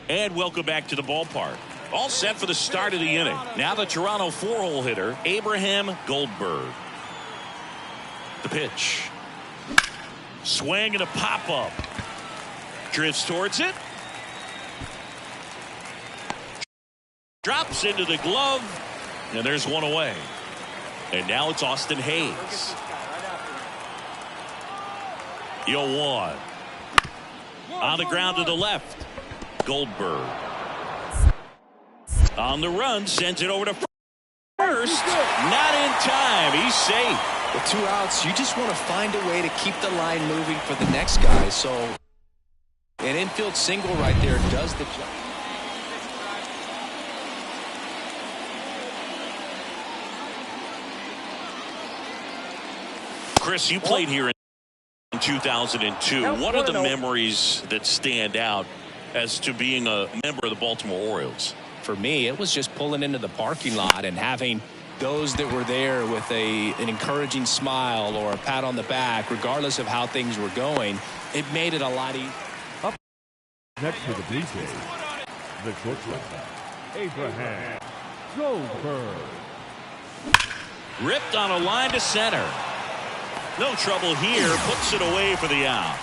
And welcome back to the ballpark. All set for the start of the inning. Now the Toronto four-hole hitter, Abraham Goldberg. The pitch. Swing and a pop-up. Drifts towards it. Drops into the glove. And there's one away. And now it's Austin Hayes. 0-1. On the ground to the left. Goldberg. On the run, sends it over to first. Not in time. He's safe. With 2 outs, you just want to find a way to keep the line moving for the next guy. So an infield single right there does the job. Chris, you played here in 2002. What are the memories that stand out as to being a member of the Baltimore Orioles? For me, it was just pulling into the parking lot and having those that were there with an encouraging smile or a pat on the back, regardless of how things were going. It made it a lot easier. Up next to the Blue Jays, the shortstop, Abraham Goldberg. Ripped on a line to center. No trouble here. Puts it away for the out.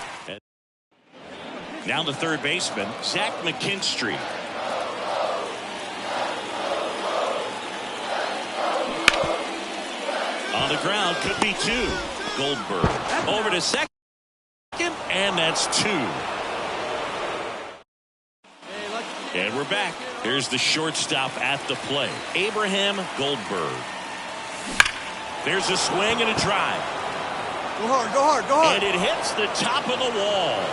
Now the third baseman, Zach McKinstry. On the ground, could be 2. Goldberg over to second, and that's 2. And we're back. Here's the shortstop at the plate, Abraham Goldberg. There's a swing and a drive. Go hard, go hard, go hard. And it hits the top of the wall.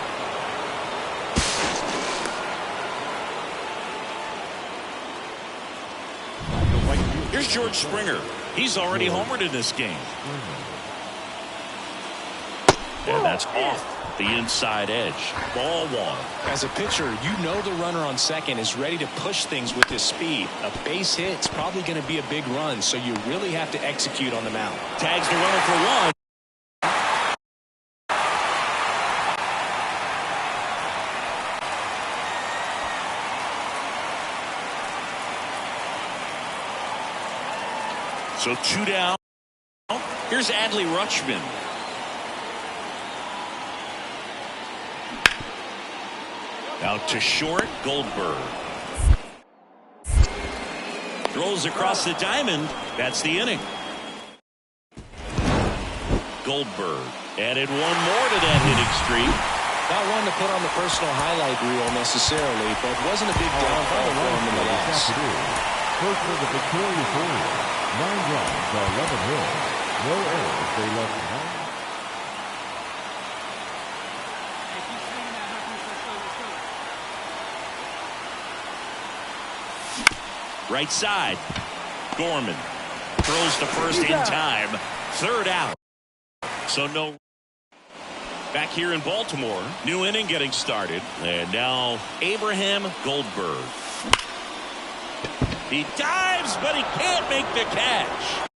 Here's George Springer. He's already homered in this game. And that's off the inside edge. Ball 1. As a pitcher, you know the runner on second is ready to push things with his speed. A base hit's probably going to be a big run, so you really have to execute on the mound. Tags the runner for 1. So 2 down. Here's Adley Rutschman. Out to short, Goldberg. Throws across the diamond. That's the inning. Goldberg added 1 more to that hitting streak. Not one to put on the personal highlight reel necessarily, but wasn't a big downfall for him in the loss. First for the victorious Orioles. 9 runs, 11 hits, no errors they left behind. Right side. Gorman throws to first in time. 3rd out. So no. Back here in Baltimore, new inning getting started. And now Abraham Goldberg. He dives, but he can't make the catch.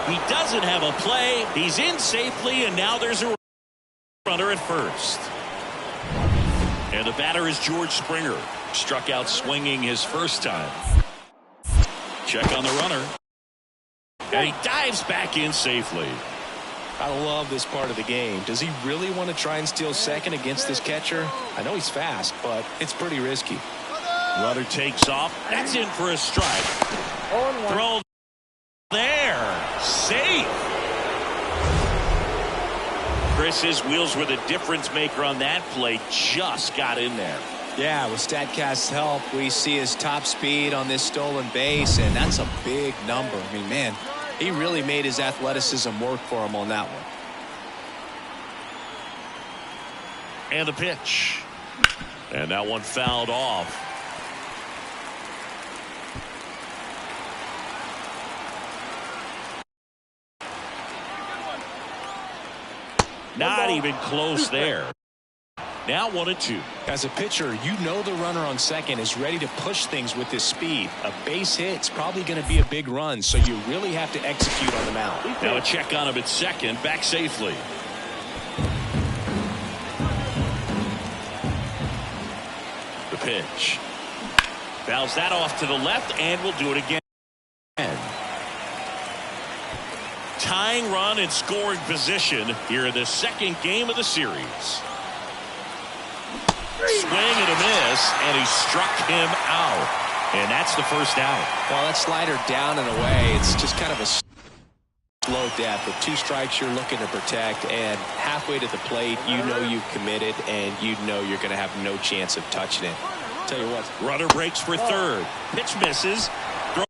He doesn't have a play. He's in safely, and now there's a runner at first. And the batter is George Springer. Struck out swinging his first time. Check on the runner. And he dives back in safely. I love this part of the game. Does he really want to try and steal second against this catcher? I know he's fast, but it's pretty risky. Runner takes off. That's in for a strike. Throw there. Safe. Chris, his wheels were the difference maker on that play. Just got in there. Yeah, with StatCast's help, we see his top speed on this stolen base, and that's a big number. I mean, man, he really made his athleticism work for him on that one. And the pitch. And that one fouled off. Not even close there. Now 1-2. As a pitcher, you know the runner on second is ready to push things with his speed. A base hit's probably going to be a big run, so you really have to execute on the mound. Now a check on him at second, back safely. pitch. Fouls that off to the left and will do it again. Tying run in scoring position here in the second game of the series. Swing and a miss, and he struck him out. And that's the first out. Well, that slider down and away, it's just kind of a slow death. With 2 strikes you're looking to protect, and halfway to the plate, you know you've committed, and you know you're going to have no chance of touching it. Tell you what. Runner breaks for third. Pitch misses. Throw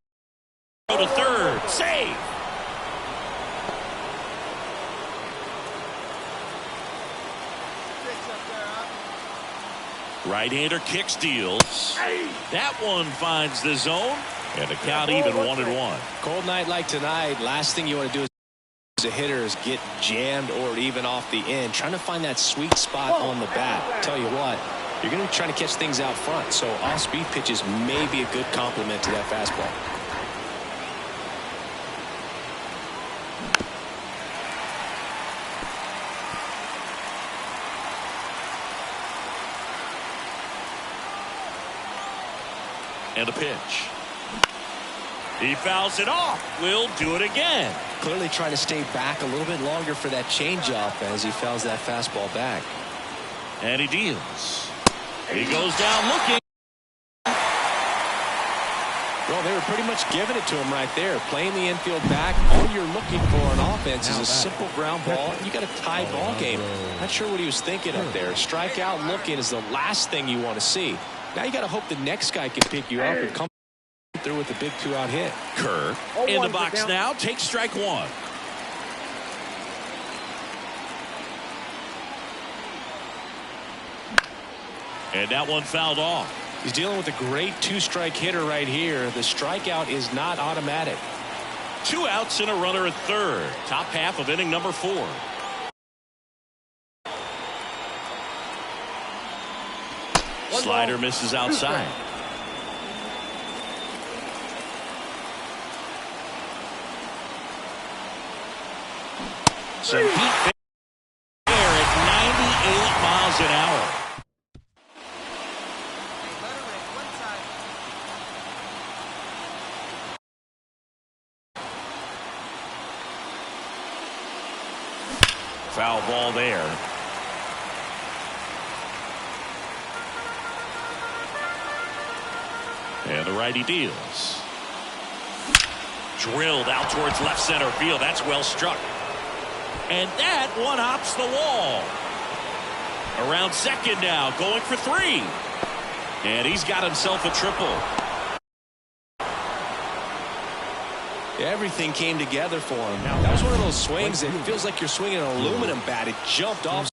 to third. Save. Right-hander kicks, deals. That one finds the zone, and the count even 1-1. Cold night like tonight, last thing you want to do as a hitter is get jammed or even off the end. Trying to find that sweet spot on the bat. Tell you what, you're going to be trying to catch things out front, so off-speed pitches may be a good complement to that fastball. And a pitch. He fouls it off. Will do it again. Clearly trying to stay back a little bit longer for that changeup as he fouls that fastball back. And he deals. He goes down looking. Well, they were pretty much giving it to him right there. Playing the infield back. All you're looking for on offense is a simple ground ball. You got a tie ball game. Not sure what he was thinking up there. Strikeout looking is the last thing you want to see. Now you got to hope the next guy can pick you up and come through with a big 2-out hit. Kerr in the box now. Takes strike 1. And that one fouled off. He's dealing with a great 2-strike hitter right here. The strikeout is not automatic. 2 outs and a runner at third. Top half of inning number 4. Slider misses outside. Some heat there at 98 miles an hour. Foul ball there. And the righty deals. Drilled out towards left center field. That's well struck. And that one hops the wall. Around second now, going for 3. And he's got himself a triple. Everything came together for him. That was one of those swings that feels like you're swinging an aluminum bat. It jumped off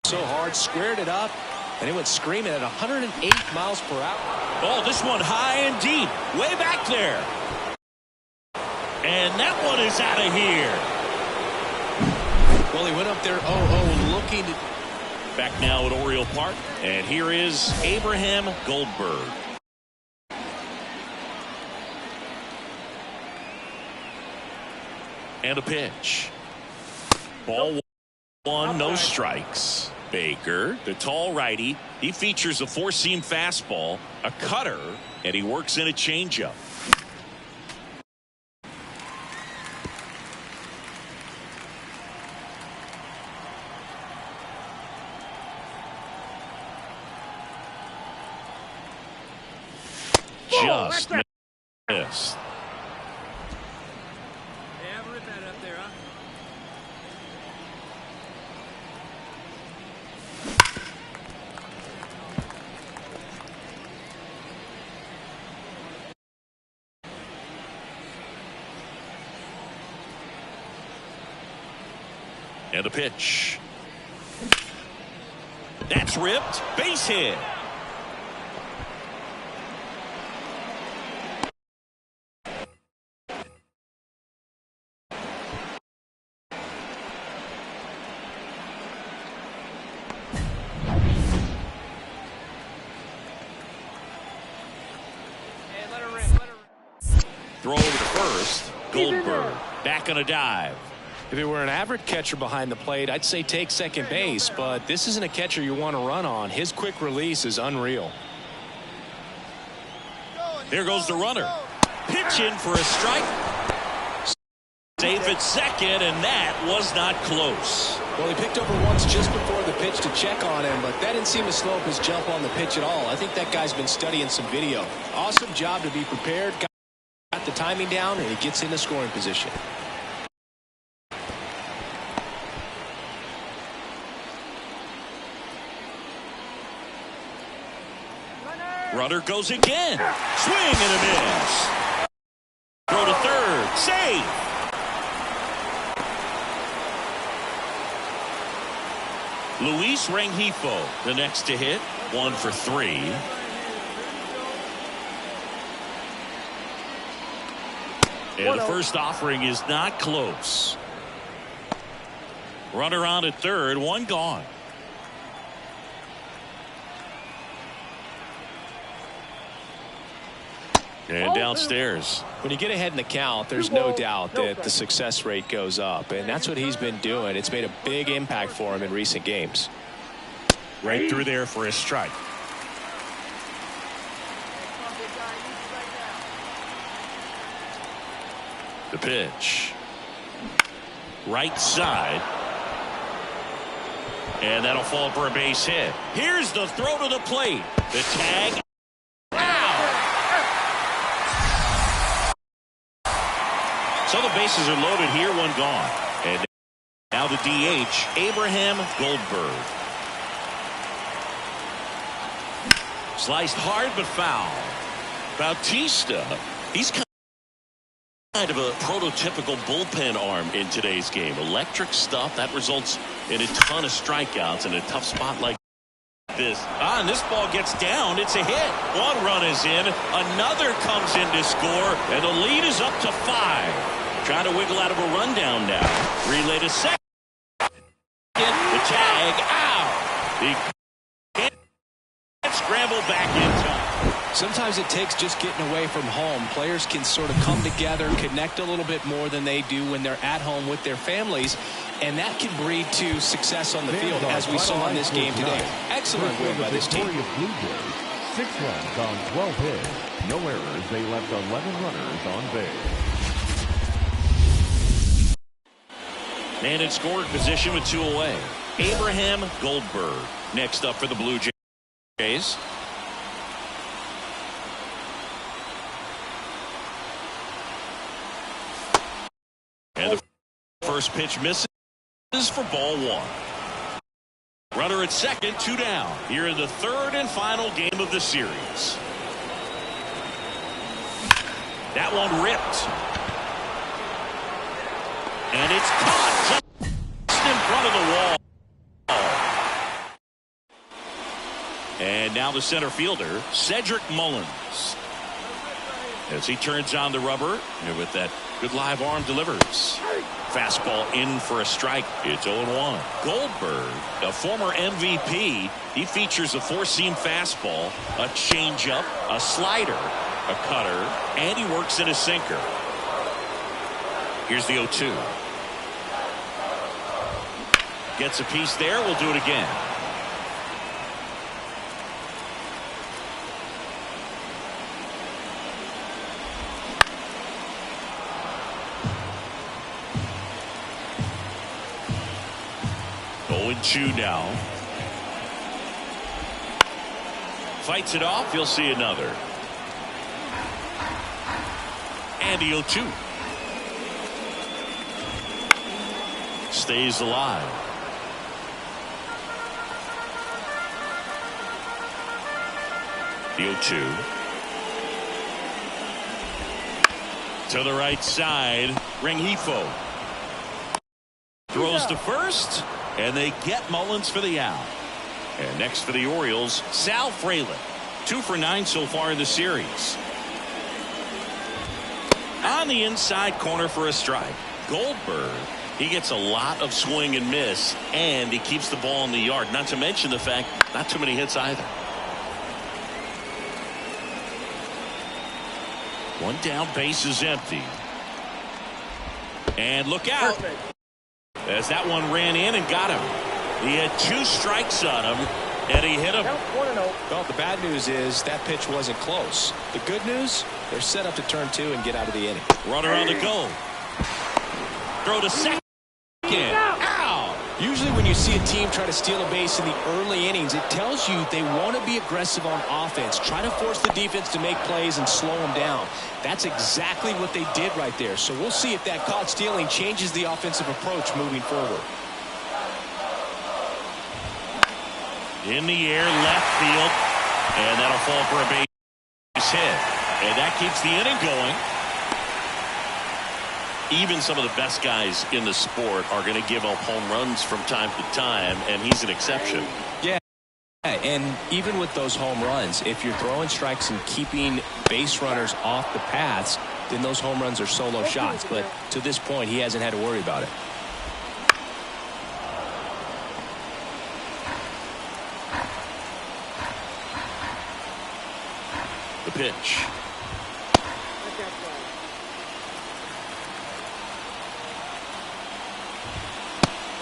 so hard, squared it up, and it went screaming at 108 miles per hour. Oh, this one high and deep, way back there. And that one is out of here. Well, he went up there 0-0 looking to... Back now at Oriole Park, and here is Abraham Goldberg. And a pitch. Ball 1, no strikes. Baker, the tall righty, he features a 4-seam fastball, a cutter, and he works in a changeup. Just missed. And a pitch. That's ripped. Base hit. Throw over to first. Goldberg back on a dive. If it were an average catcher behind the plate, I'd say take second base, but this isn't a catcher you want to run on. His quick release is unreal. Here goes the runner. Pitch in for a strike. Safe at second, and that was not close. Well, he picked over once just before the pitch to check on him, but that didn't seem to slow up his jump on the pitch at all. I think that guy's been studying some video. Awesome job to be prepared, got the timing down, and he gets in the scoring position. Runner goes again. Swing and a miss. Throw to third. Safe. Luis Rengifo, the next to hit. 1 for 3. And the first offering is not close. Runner on at third. 1 gone. And downstairs. When you get ahead in the count, there's no doubt that the success rate goes up, and that's what he's been doing. It's made a big impact for him in recent games. Right through there for a strike. The pitch. Right side. And that'll fall for a base hit. Here's the throw to the plate. The tag. So the bases are loaded here, 1 gone. And now the DH, Abraham Goldberg. Sliced hard but foul. Bautista, he's kind of a prototypical bullpen arm in today's game. Electric stuff that results in a ton of strikeouts in a tough spot like this. And this ball gets down. It's a hit. 1 run is in. Another comes in to score, and the lead is up to 5. Trying to wiggle out of a rundown now. Relay to second. The tag out. He can't scramble back in time. Sometimes it takes just getting away from home. Players can sort of come together, connect a little bit more than they do when they're at home with their families, and that can breed to success on the field, as we saw in this game today. Excellent win by this team. 6 runs on 12 hits. No errors. They left 11 runners on base. Man in scoring position with 2 away. Abraham Goldberg next up for the Blue Jays. And the first pitch misses for ball 1. Runner at second, 2 down. Here in the 3rd and final game of the series. That one ripped. And it's caught just in front of the wall. And now the center fielder, Cedric Mullins. As he turns on the rubber, and with that good live arm delivers. Fastball in for a strike. It's 0-1. Goldberg, a former MVP, he features a 4-seam fastball, a changeup, a slider, a cutter, and he works in a sinker. Here's the 0-2. Gets a piece there. We'll do it again. Oh, 2 now. Fights it off. You'll see another. And the 0-2. Stays alive. The 0-2. To the right side. Rengifo throws to first, and they get Mullins for the out. And next for the Orioles, Sal Frelick. 2 for 9 so far in the series. On the inside corner for a strike. Goldberg, he gets a lot of swing and miss, and he keeps the ball in the yard. Not to mention the fact, not too many hits either. 1 down, base is empty. And look out. As that one ran in and got him. He had 2 strikes on him, And he hit him. Well, the bad news is that pitch wasn't close. The good news, they're set up to turn 2 and get out of the inning. Runner on the go. Throw to second. Ow! Usually when you see a team try to steal a base in the early innings, it tells you they want to be aggressive on offense. Try to force the defense to make plays and slow them down. That's exactly what they did right there. So we'll see if that caught stealing changes the offensive approach moving forward. In the air, left field. And that'll fall for a base hit. And that keeps the inning going. Even some of the best guys in the sport are going to give up home runs from time to time, and he's an exception. Yeah, and even with those home runs, if you're throwing strikes and keeping base runners off the paths, then those home runs are solo shots. But to this point, he hasn't had to worry about it. The pitch.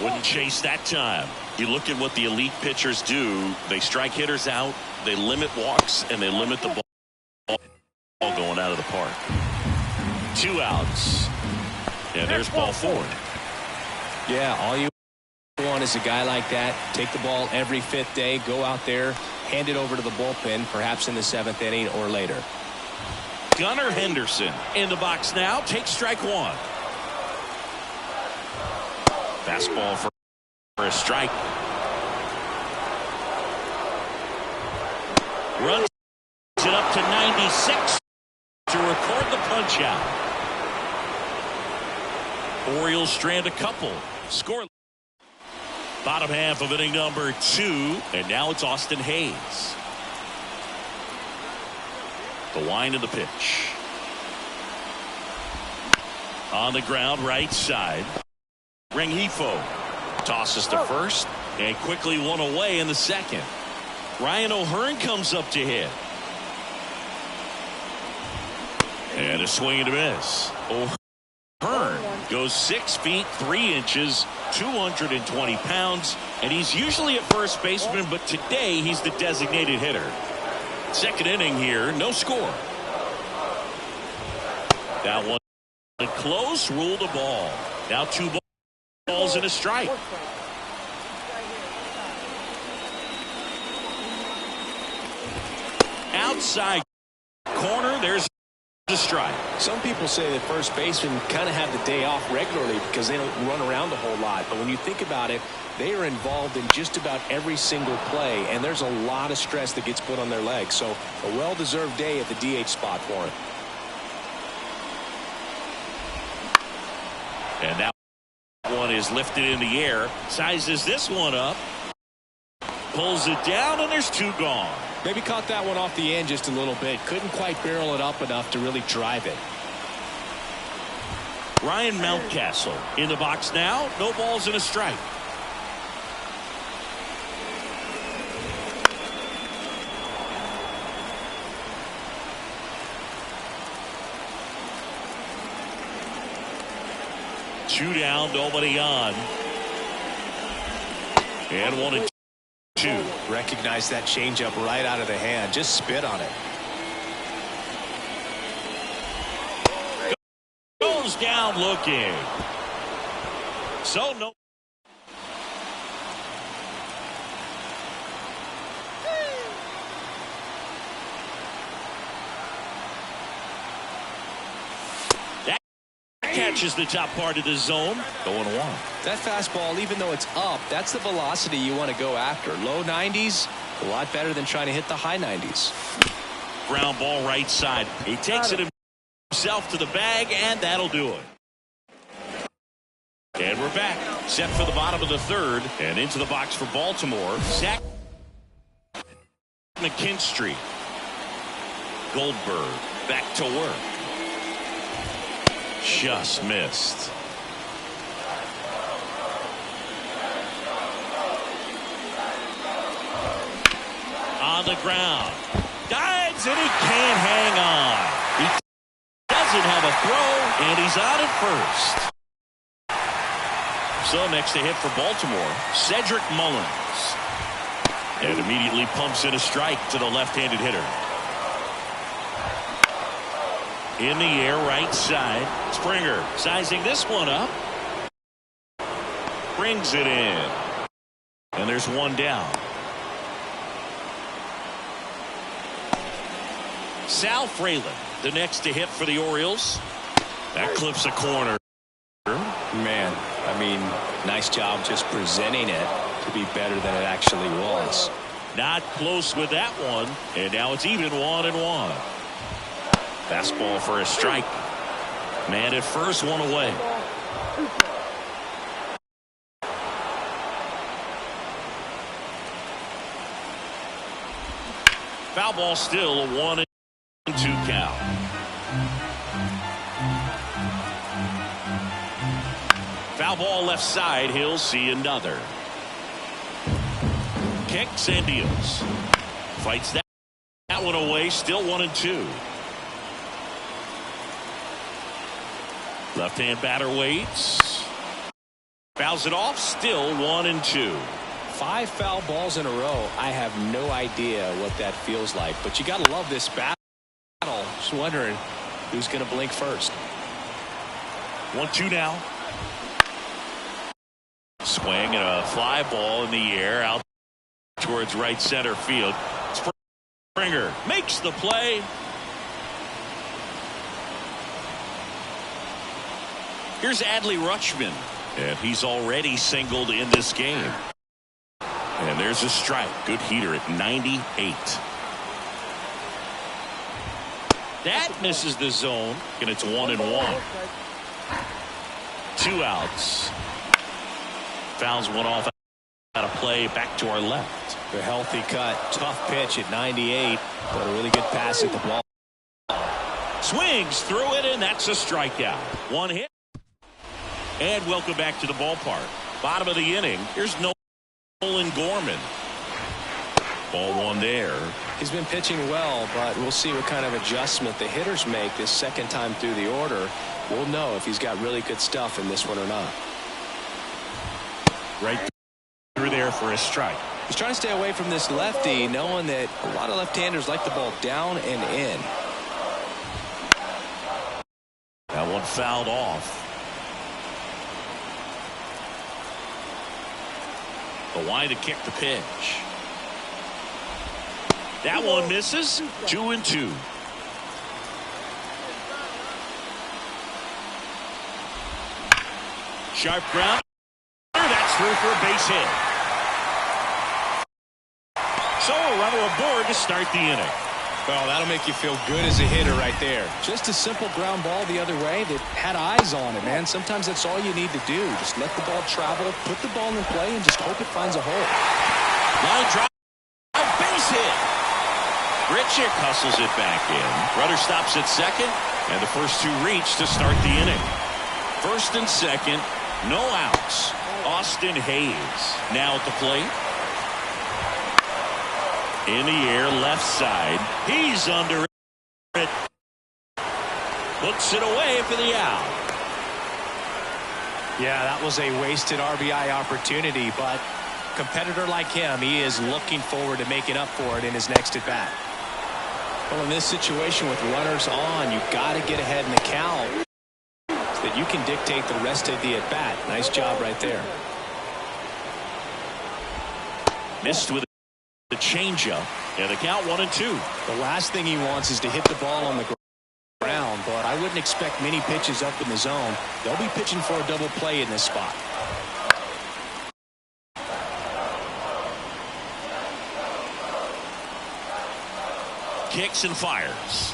Wouldn't chase that time. You look at what the elite pitchers do. They strike hitters out, they limit walks, and they limit the ball going out of the park. 2 outs. And there's ball 4. Yeah, all you want is a guy like that. Take the ball every 5th day, go out there, hand it over to the bullpen, perhaps in the 7th inning or later. Gunnar Henderson in the box now. Takes strike 1. Fastball for a strike. Runs it up to 96 to record the punch out. Orioles strand a couple. Score. Bottom half of inning number 2. And now it's Austin Hayes. The wind of the pitch. On the ground, right side. Rengifo tosses to first and quickly one away in the second. Ryan O'Hearn comes up to hit. And a swing and a miss. O'Hearn goes 6 feet 3 inches, 220 pounds, and he's usually a first baseman, but today he's the designated hitter. Second inning here, no score. That one close, ruled a ball. Now 2 balls and a strike. Outside corner, there's a strike. Some people say that first basemen kind of have the day off regularly because they don't run around a whole lot. But when you think about it, they are involved in just about every single play, and there's a lot of stress that gets put on their legs. So a well-deserved day at the DH spot for him. And that one is lifted in the air. Sizes this one up. Pulls it down, and there's 2 gone. Maybe caught that one off the end just a little bit. Couldn't quite barrel it up enough to really drive it. Ryan Mountcastle in the box now. No balls and a strike. Two down, nobody on. And 1-2. Recognize that changeup right out of the hand. Just spit on it. Goes down looking. So no. Catches the top part of the zone. Going 1. That fastball, even though it's up, that's the velocity you want to go after. Low 90s, a lot better than trying to hit the high 90s. Ground ball right side. He takes it himself to the bag, and that'll do it. And we're back. Set for the bottom of the 3rd. And into the box for Baltimore. Zach McKinstry. Goldberg back to work. Just missed. On the ground. Dives, and he can't hang on. He doesn't have a throw, and he's out at first. So next to hit for Baltimore, Cedric Mullins. And immediately pumps in a strike to the left-handed hitter. In the air, right side. Springer sizing this one up. Brings it in. And there's one down. Sal Fralin, the next to hit for the Orioles. That clips a corner. Man, I mean, nice job just presenting it to be better than it actually was. Not close with that one. And now it's even 1-1. Fastball for a strike. Man at first, one away. Foul ball still, a 1-2 count. Foul ball left side. He'll see another. Kicks and deals. Fights that one away. Still 1-2. Left-hand batter waits. Fouls it off. Still 1-2. 5 foul balls in a row. I have no idea what that feels like, but you got to love this battle. Just wondering who's going to blink first. 1-2 now. Swing and a fly ball in the air out towards right center field. Springer makes the play. Here's Adley Rutschman, and he's already singled in this game. And there's a strike. Good heater at 98. That misses the zone, and it's 1-1. 2 outs. Fouls one off out of play back to our left. The healthy cut. Tough pitch at 98, but a really good pass at the ball. Swings through it, and that's a strikeout. One hit. And welcome back to the ballpark. Bottom of the inning. Here's Nolan Gorman. Ball one there. He's been pitching well, but we'll see what kind of adjustment the hitters make this second time through the order. We'll know if he's got really good stuff in this one or not. Right through there for a strike. He's trying to stay away from this lefty, knowing that a lot of left-handers like the ball down and in. That one fouled off. The wide to kick the pitch. That one misses. 2-2. Sharp ground. That's through for a base hit. So a runner aboard to start the inning. Well, that'll make you feel good as a hitter right there. Just a simple ground ball the other way that had eyes on it, man. Sometimes that's all you need to do. Just let the ball travel, put the ball in play, and just hope it finds a hole. Line drive. Base hit. Grichuk hustles it back in. Runner stops at second, and the first two reach to start the inning. First and second, no outs. Austin Hayes now at the plate. In the air, left side. He's under it. Hooks it away for the out. Yeah, that was a wasted RBI opportunity, but a competitor like him, he is looking forward to making up for it in his next at-bat. Well, in this situation with runners on, you've got to get ahead in the count so that you can dictate the rest of the at-bat. Nice job right there. Missed with the changeup, and the count 1-2. The last thing he wants is to hit the ball on the ground, but I wouldn't expect many pitches up in the zone. They'll be pitching for a double play in this spot. Kicks and fires.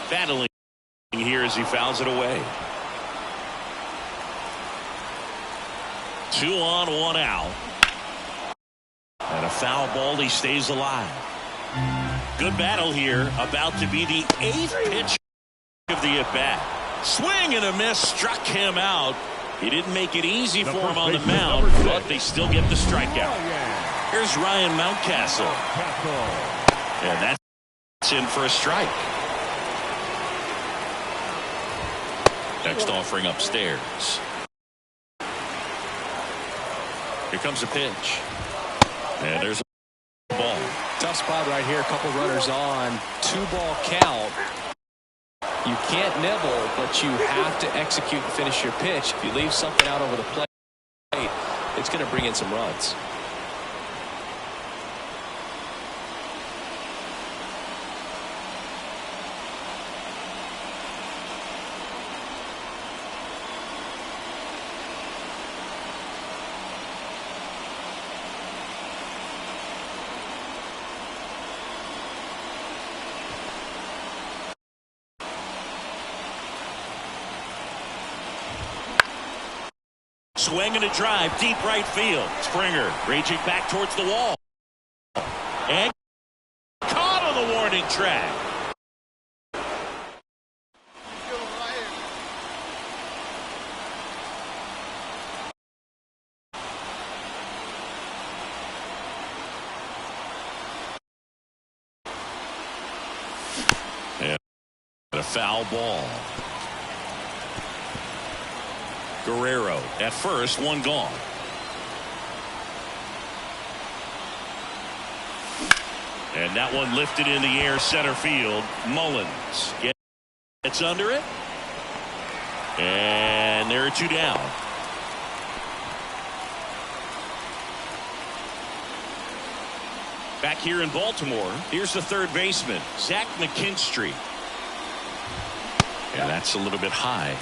Battling here as he fouls it away. 2 on, 1 out. And a foul ball, he stays alive. Good battle here. About to be the 8th pitch of the at-bat. Swing and a miss struck him out. He didn't make it easy for him on the mound, but they still get the strikeout. Here's Ryan Mountcastle. And that's in for a strike. Next offering upstairs. Here comes a pitch. And there's a ball tough spot right here. A couple runners on. 2-ball count. You can't nibble, but you have to execute and finish your pitch. If you leave something out over the plate, it's going to bring in some runs. Swing and a drive, deep right field. Springer raging back towards the wall. And caught on the warning track. And a foul ball. Guerrero at first, one gone. And that one lifted in the air, center field. Mullins gets under it. And there are two down. Back here in Baltimore, here's the third baseman, Zach McKinstry. And that's a little bit high.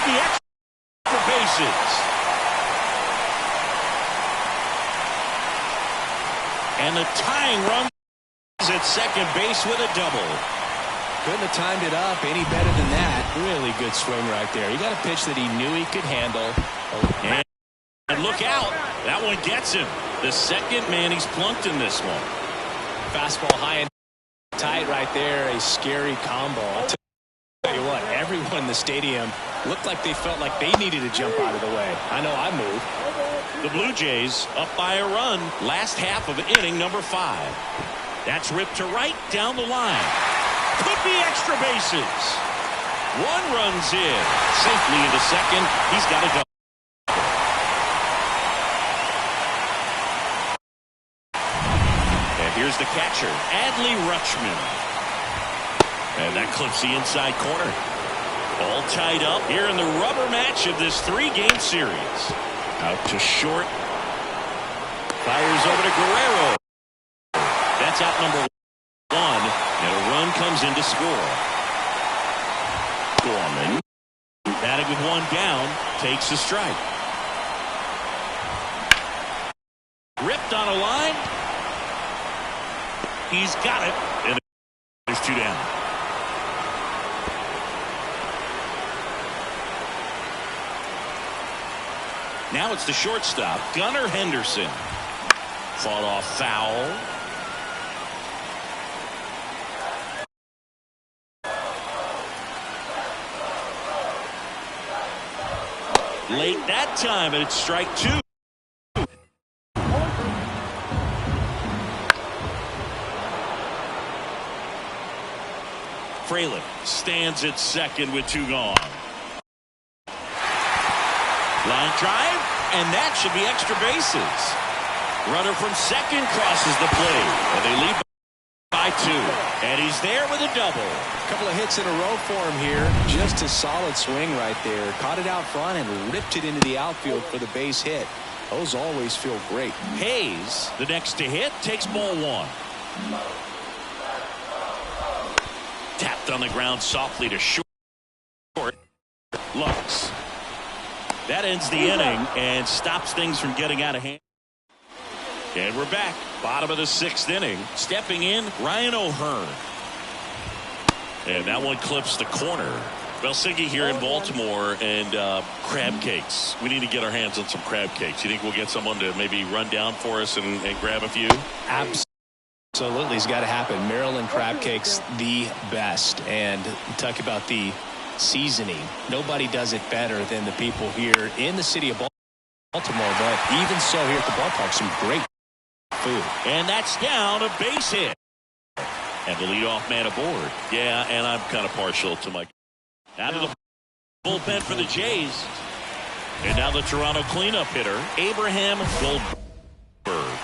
The extra bases. And the tying run is at second base with a double. Couldn't have timed it up any better than that. Really good swing right there. He got a pitch that he knew he could handle. And look out. That one gets him. The second man he's plunked in this one. Fastball high and tight right there. A scary combo. I'll tell you what, everyone in the stadium looked like they felt like they needed to jump out of the way. I know I moved. The Blue Jays up by a run. Last half of inning number 5. That's ripped to right down the line. Could be extra bases. One runs in. Safely into second. He's got to go. And here's the catcher, Adley Rutschman. And that clips the inside corner. All tied up here in the rubber match of this 3-game series. Out to short. Fires over to Guerrero. That's out number 1. And a run comes in to score. Gorman, batting with one down, takes the strike. Ripped on a line. He's got it. And there's two down. Now it's the shortstop, Gunnar Henderson. Fought off foul. Late that time, and it's strike 2. Fraley stands at second with 2 gone. Line drive, and that should be extra bases. Runner from second crosses the plate, and they lead by 2. And he's there with a double. A couple of hits in a row for him here. Just a solid swing right there. Caught it out front and ripped it into the outfield for the base hit. Those always feel great. Hayes, the next to hit, takes ball 1. Tapped on the ground softly to short. Lux. That ends the inning and stops things from getting out of hand. And we're back. Bottom of the 6th inning. Stepping in, Ryan O'Hearn. And that one clips the corner. Well, Siggy here in Baltimore, and crab cakes. We need to get our hands on some crab cakes. You think we'll get someone to maybe run down for us and grab a few? Absolutely. It's got to happen. Maryland crab cakes, the best. And talk about the seasoning. Nobody does it better than the people here in the city of Baltimore. But even so, here at the ballpark, some great food. And that's down, a base hit. And the leadoff man aboard. Yeah, and I'm kind of partial to my... Out of the bullpen for the Jays. And now the Toronto cleanup hitter, Abraham Goldberg.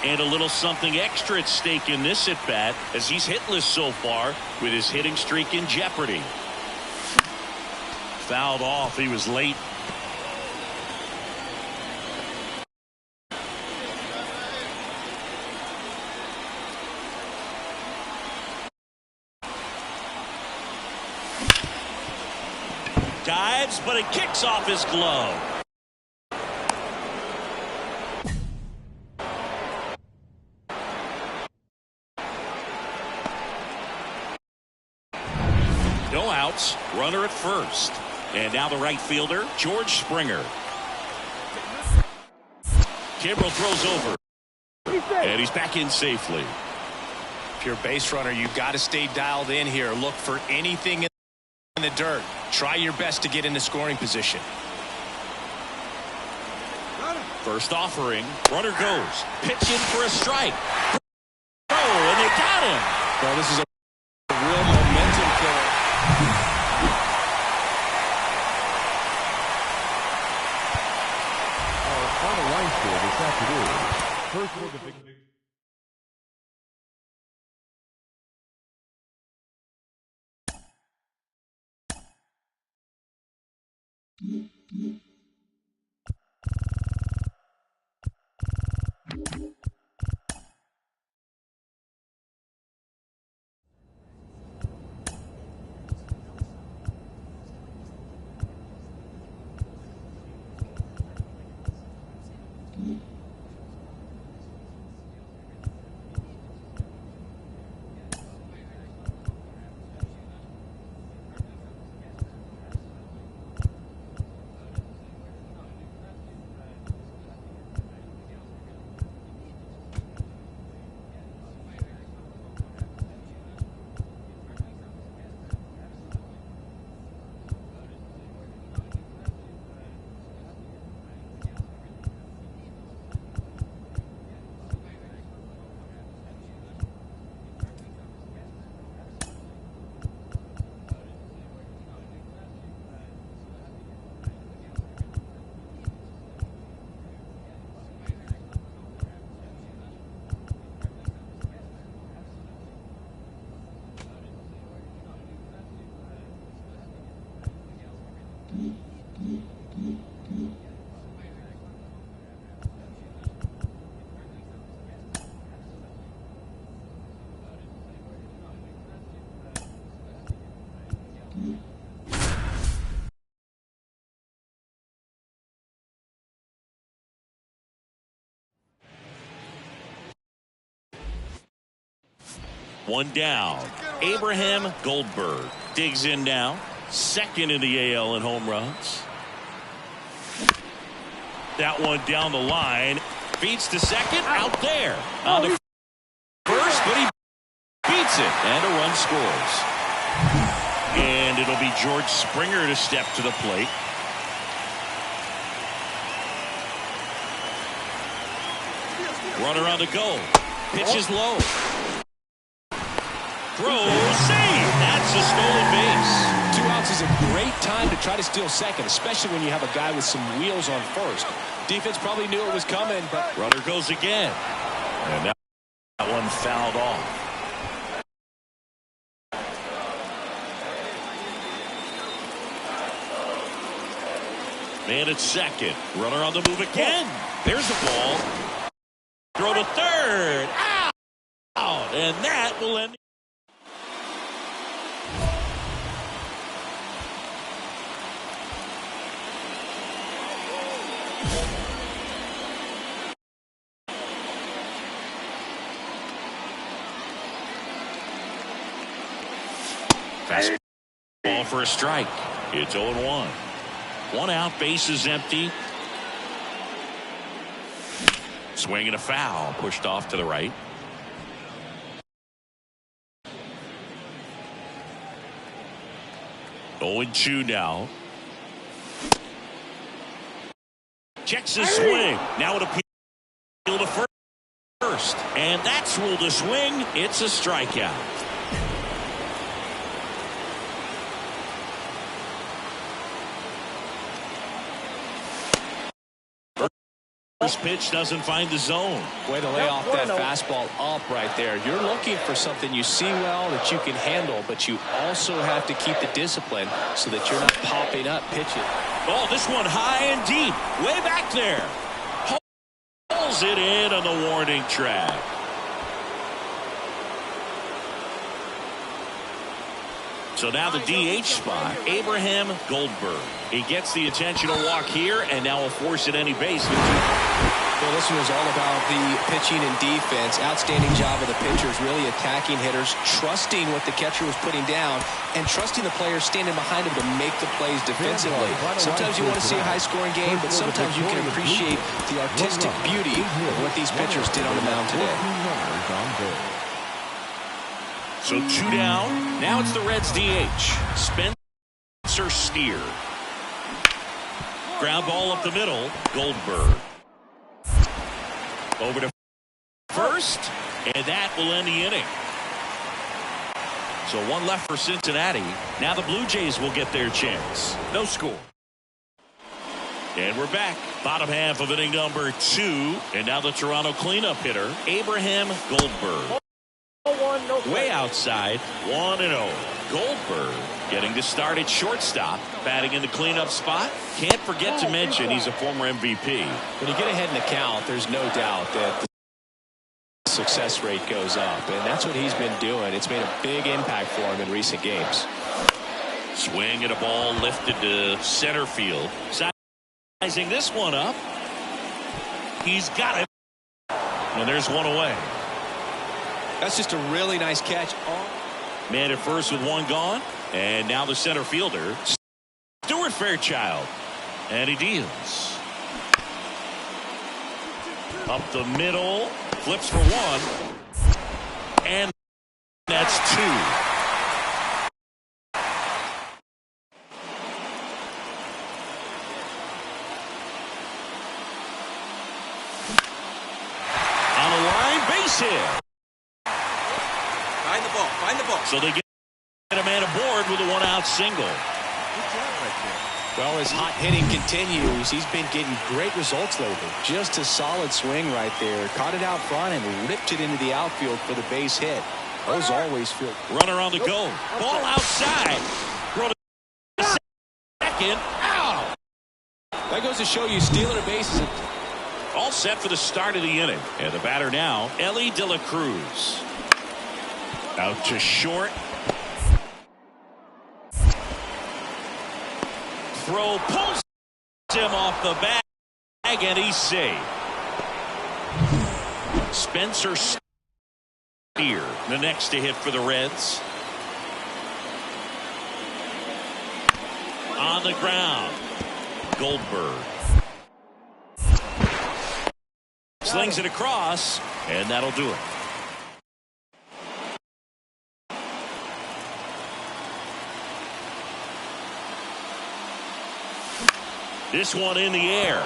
And a little something extra at stake in this at-bat as he's hitless so far with his hitting streak in jeopardy. Fouled off. He was late. Dives, but it kicks off his glove. No outs, runner at first. And now the right fielder, George Springer. Kimbrel throws over. And he's back in safely. If you're a base runner, you've got to stay dialed in here. Look for anything in the dirt. Try your best to get into scoring position. First offering. Runner goes. Pitch in for a strike. Oh, and they got him. Well, this is a real momentum killer. Our final line score this afternoon. First for the big. One down. Abraham Goldberg digs in now. Second in the AL in home runs. That one down the line. Beats to second. Out there. On the first, but he beats it. And a run scores. And it'll be George Springer to step to the plate. Runner on the go. Pitches low. Throws, save. That's a stolen base. 2 outs is a great time to try to steal second, especially when you have a guy with some wheels on first. Defense probably knew it was coming, but runner goes again. And that one fouled off. Man at second. Runner on the move again. There's the ball. Throw to third. Out. And that will end. Fastball for a strike. It's 0-1. 1 out, base is empty. Swing and a foul. Pushed off to the right. Oh, 0-2 now. Checks his swing. Now it appeal to first. And that's ruled a swing. It's a strikeout. First pitch doesn't find the zone. Way to lay off that fastball up right there. You're looking for something you see well that you can handle, but you also have to keep the discipline so that you're not popping up pitching. Oh, this one high and deep. Way back there. Pulls it in on the warning track. So now the DH spot, Abraham Goldberg. He gets the intentional walk here, and now will force at any base. Well, this one was all about the pitching and defense. Outstanding job of the pitchers, really attacking hitters, trusting what the catcher was putting down, and trusting the players standing behind him to make the plays defensively. Sometimes you want to see a high-scoring game, but sometimes you can appreciate the artistic beauty of what these pitchers did on the mound today. So 2 down. Now it's the Reds DH. Spencer Steer. Ground ball up the middle. Goldberg. Over to first. And that will end the inning. So 1 left for Cincinnati. Now the Blue Jays will get their chance. No score. And we're back. Bottom half of inning number 2. And now the Toronto cleanup hitter, Abraham Goldberg. Way outside, 1-0. Goldberg getting to start at shortstop, batting in the cleanup spot. Can't forget to mention he's a former MVP. When you get ahead in the count, there's no doubt that the success rate goes up, and that's what he's been doing. It's made a big impact for him in recent games. Swing and a ball lifted to center field. Sizing this one up. He's got it. And there's one away. That's just a really nice catch. Man at first with 1 gone. And now the center fielder, Stuart Fairchild. And he deals. Up the middle. Flips for 1. And that's 2. On the line, base hit. Find the ball. So they get a man aboard with a 1-out single. Well, as hot hitting continues, he's been getting great results lately. Just a solid swing right there. Caught it out front and ripped it into the outfield for the base hit. Those always feel. Runner on the go. Ball outside. Throw to second. Ow! That goes to show you stealing a base is all set for the start of the inning. And the batter now, Ellie De La Cruz. Out to short. Throw pulls him off the bag, and he's safe. Spencer Steer, the next to hit for the Reds. On the ground, Goldberg. Slings it across, and that'll do it. This one in the air.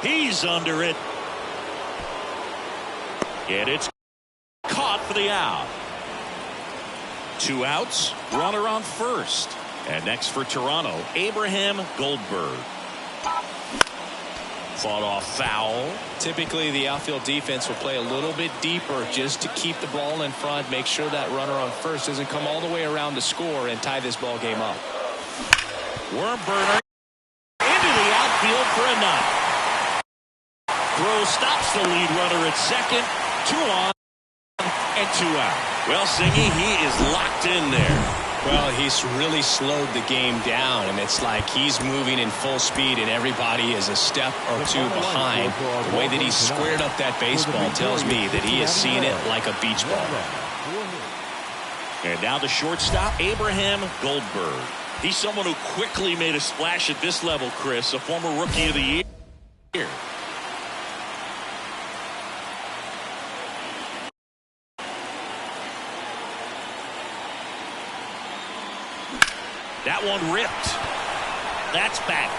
He's under it. And it's caught for the out. 2 outs. Runner on first. And next for Toronto, Abraham Goldberg. Fought off foul. Typically, the outfield defense will play a little bit deeper just to keep the ball in front, make sure that runner on first doesn't come all the way around to score and tie this ball game up. Worm burner. Field for a knock. Throw stops the lead runner at second. 2 on and 2 out. Well, Singy, he is locked in there. Well, he's really slowed the game down, and it's like he's moving in full speed, and everybody is a step or 2 behind. The way that he's squared up that baseball tells me that he is seeing it like a beach ball. And now the shortstop, Abraham Goldberg. He's someone who quickly made a splash at this level, Chris, a former Rookie of the Year. That one ripped. That's back.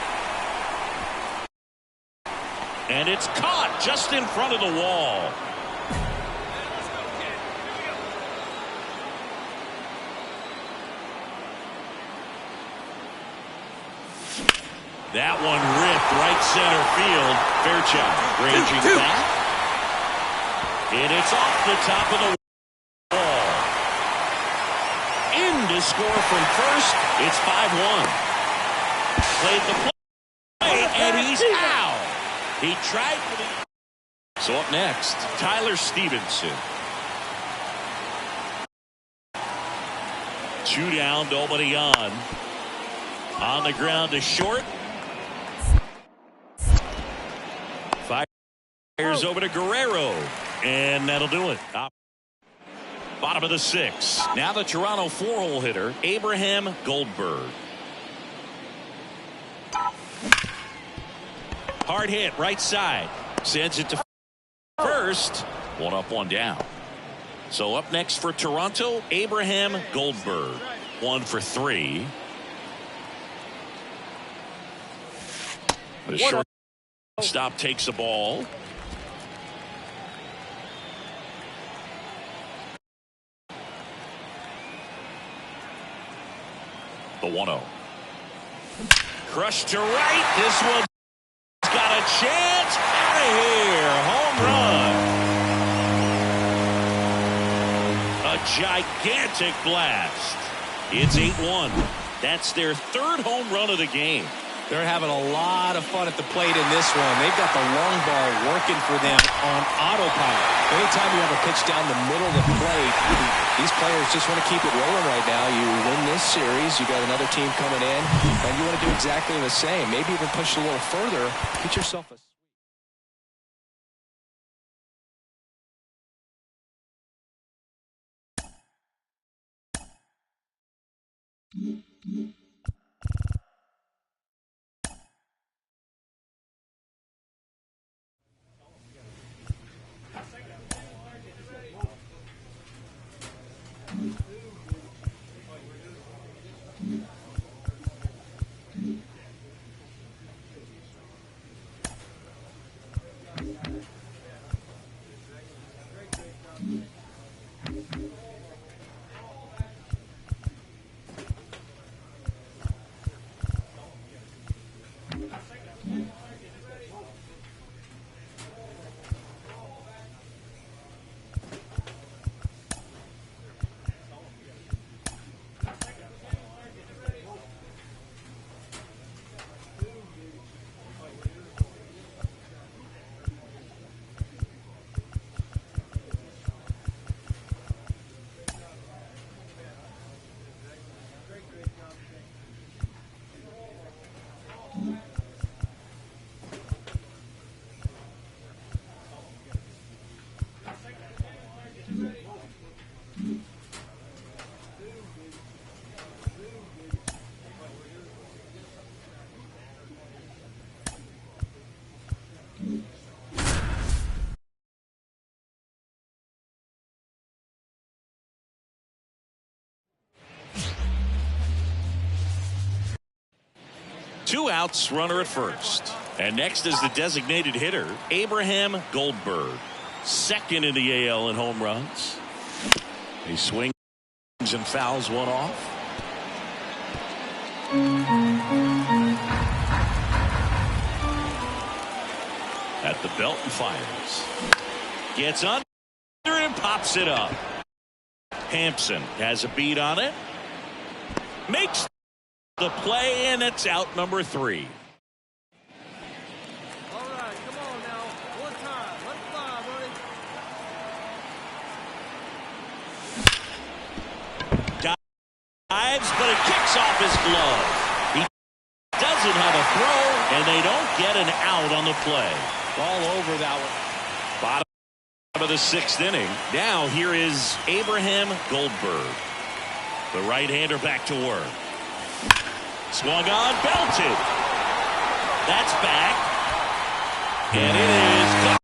And it's caught just in front of the wall. That one ripped right center field. Fairchild ranging back. And it's off the top of the wall. In to score from first. It's 5-1. Played the play, and he's out. He tried for the... So up next, Tyler Stevenson. 2 down, nobody on. On the ground to short. Fires over to Guerrero. And that'll do it. Bottom of the 6th. Now the Toronto 4-hole hitter, Abraham Goldberg. Hard hit, right side. Sends it to first. 1 up, 1 down. So up next for Toronto, Abraham Goldberg. 1 for 3. The shortstop takes the ball. The 1-0. Crushed to right. This one's got a chance. Out of here. Home run. A gigantic blast. It's 8-1. That's their 3rd home run of the game. They're having a lot of fun at the plate in this one. They've got the long ball working for them on autopilot. Anytime you have a pitch down the middle of the plate, these players just want to keep it rolling right now. You win this series, you got another team coming in, and you want to do exactly the same. Maybe even push it a little further. Get yourself a... Two outs, runner at first. And next is the designated hitter, Abraham Goldberg. 2nd in the AL in home runs. He swings and fouls one off. At the belt and fires. Gets under and pops it up. Hampson has a beat on it. Makes the play, and it's out number 3. All right, come on now. One time. Let it fly, buddy. Dives, but it kicks off his glove. He doesn't have a throw, and they don't get an out on the play. All over that one. Bottom of the 6th inning. Now here is Abraham Goldberg. The right-hander back to work. Swung on, belted. That's back. And it is gone.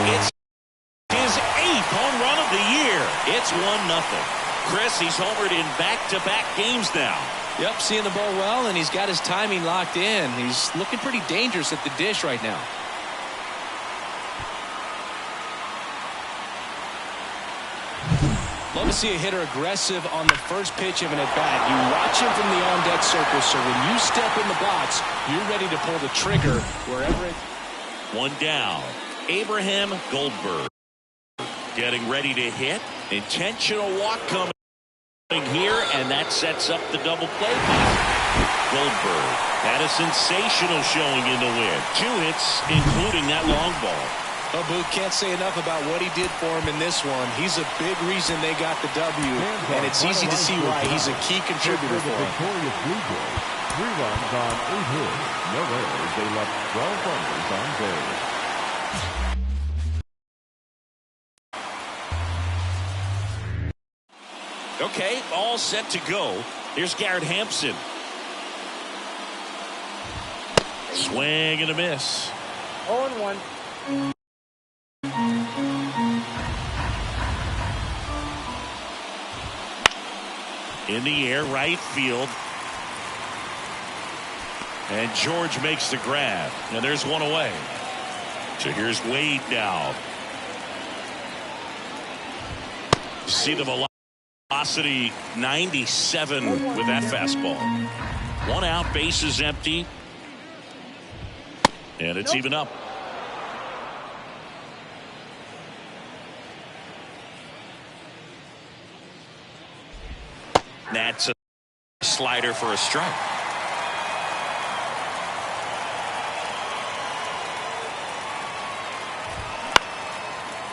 It's his 8th home run of the year. It's 1-0. Chris, he's homered in back-to-back games now. Yep, seeing the ball well, and he's got his timing locked in. He's looking pretty dangerous at the dish right now. Love to to see a hitter aggressive on the first pitch of an at-bat. You watch him from the on-deck circle, so when you step in the box, you're ready to pull the trigger wherever it... One down. Abraham Goldberg getting ready to hit. Intentional walk coming here, and that sets up the double play. Goldberg had a sensational showing in the win. 2 hits, including that long ball. Oh, Boog, can't say enough about what he did for him in this one. He's a big reason they got the W, and it's easy to see why he's a key contributor for them. Victorious Blue Jays, 3 runs on 8 hits, no errors. They left 12 runners on base. Okay, all set to go. Here's Garrett Hampson. Swing and a miss. 0-1. In the air, right field. And George makes the grab. And there's one away. So here's Wade now. See the velocity 97 with that fastball. 1 out, bases empty. And it's even up. That's a slider for a strike.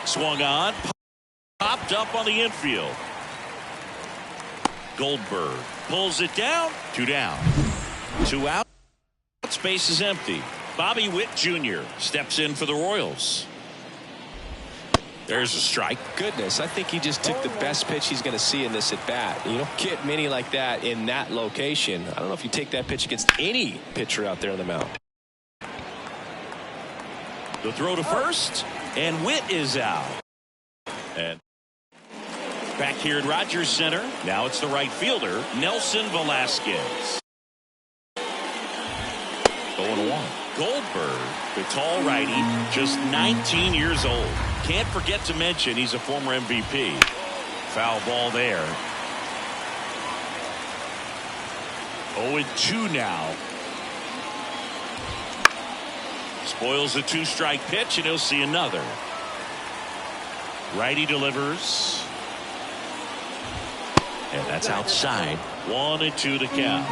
Swung on, popped up on the infield. Goldberg pulls it down. 2 down. 2 out. Space is empty. Bobby Witt Jr. steps in for the Royals. There's a strike. Goodness, I think he just took the best pitch he's going to see in this at bat. You don't get many like that in that location. I don't know if you take that pitch against any pitcher out there on the mound. The throw to first, and Witt is out. And back here at Rogers Center, now it's the right fielder, Nelson Velasquez. 0-1. Goldberg, the tall righty, just 19 years old. Can't forget to mention he's a former MVP. Foul ball there. 0-2 now. Spoils the 2-strike pitch, and he'll see another. Righty delivers. And that's outside. 1-2 to count.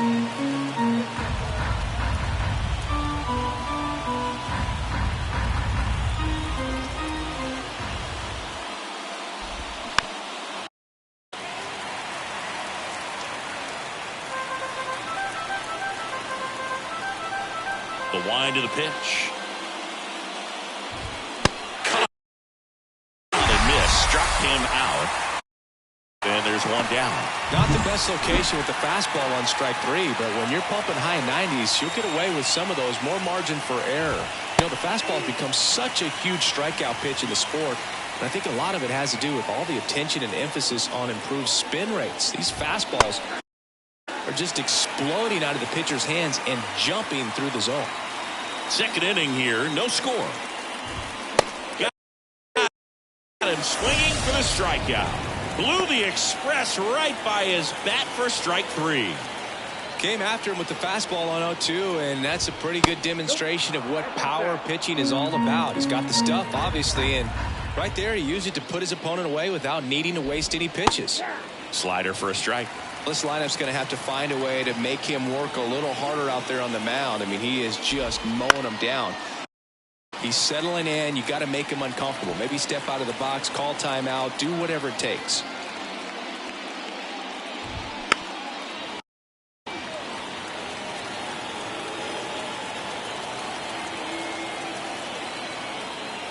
The wind of the pitch. Caught and missed. Struck him out. And there's 1 down. Not the best location with the fastball on strike 3, but when you're pumping high 90s, you'll get away with some of those. More margin for error. You know, the fastball has become such a huge strikeout pitch in the sport. And I think a lot of it has to do with all the attention and emphasis on improved spin rates. These fastballs are just exploding out of the pitcher's hands and jumping through the zone. Second inning here, no score. Got him swinging for the strikeout. Blew the express right by his bat for strike 3. Came after him with the fastball on 0-2, and that's a pretty good demonstration of what power pitching is all about. He's got the stuff, obviously, and right there he used it to put his opponent away without needing to waste any pitches. Slider for a strike. This lineup's going to have to find a way to make him work a little harder out there on the mound. I mean, he is just mowing them down. He's settling in. You got to make him uncomfortable. Maybe step out of the box, call timeout, do whatever it takes.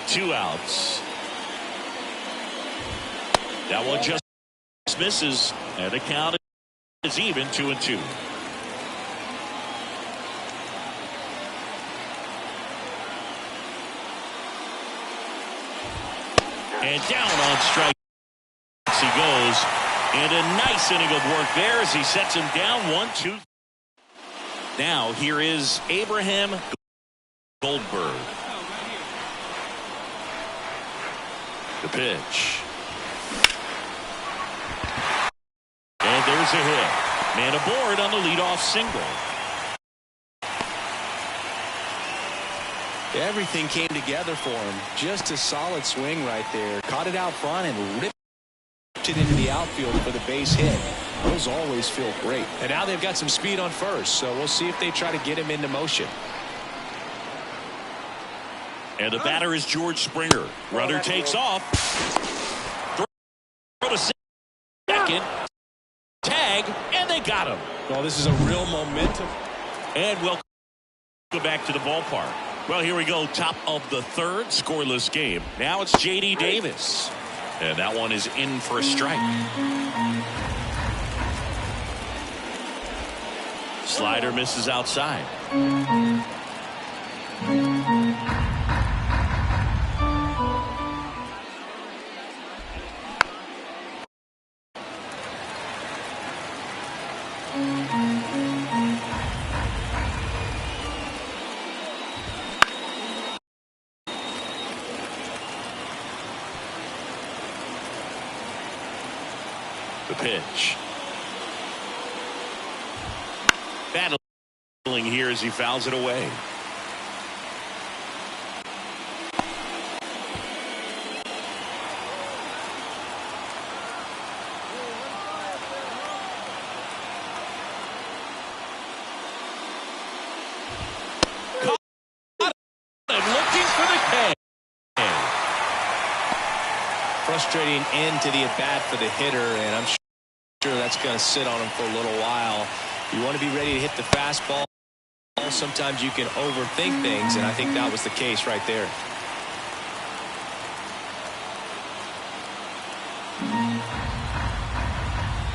Two outs. That one just misses, and the count is even 2-2. And down on strike he goes, and a nice inning of work there as he sets him down 1-2. Now here is Abraham Goldberg. The pitch. there's a hit. Man aboard on the leadoff single. Everything came together for him. Just a solid swing right there. Caught it out front and ripped it into the outfield for the base hit. Those always feel great. And now they've got some speed on first, so we'll see if they try to get him into motion. And the batter is George Springer. Runner takes off. Throw to second. Tag, and they got him. Well, this is a real momentum. And we'll go back to the ballpark. Well, here we go. Top of the third, scoreless game. Now it's J.D. Davis. And that one is in for a strike. Slider misses outside. The pitch. Battling here as he fouls it away. Frustrating end to the at-bat for the hitter, and I'm sure that's going to sit on him for a little while. You want to be ready to hit the fastball. Sometimes you can overthink things, and I think that was the case right there.